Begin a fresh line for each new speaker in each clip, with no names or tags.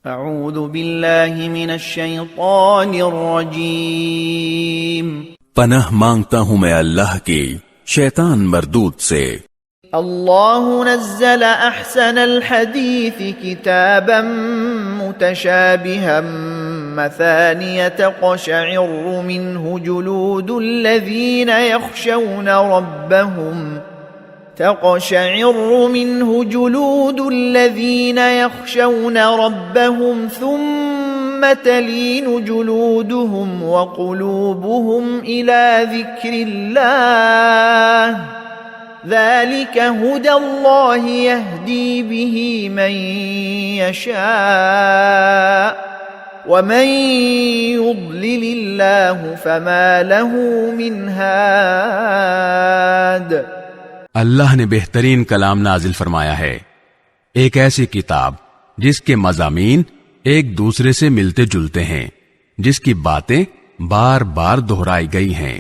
اعوذ باللہ من الشیطان الرجیم
پناہ مانگتا ہوں میں اللہ کی شیطان مردود سے۔
اللہ نزل احسن الحدیث کتابا متشابہا مثانیہ تقشعر منہ جلود الذین یخشون ربهم ثم تلين جلودهم وقلوبهم إلى ذكر الله ذلك هدى الله يهدي به من يشاء ومن يضلل الله فما له من هاد۔
اللہ نے بہترین کلام نازل فرمایا ہے، ایک ایسی کتاب جس کے مضامین ایک دوسرے سے ملتے جلتے ہیں، جس کی باتیں بار بار دہرائی گئی ہیں۔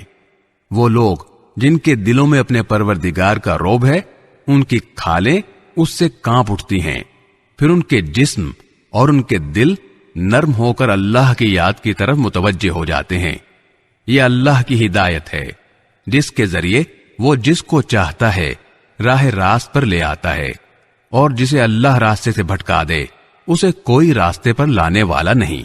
وہ لوگ جن کے دلوں میں اپنے پروردگار کا رعب ہے، ان کی کھالیں اس سے کانپ اٹھتی ہیں، پھر ان کے جسم اور ان کے دل نرم ہو کر اللہ کی یاد کی طرف متوجہ ہو جاتے ہیں۔ یہ اللہ کی ہدایت ہے جس کے ذریعے وہ جس کو چاہتا ہے راہ راست پر لے آتا ہے، اور جسے اللہ راستے سے بھٹکا دے اسے کوئی راستے پر لانے والا نہیں۔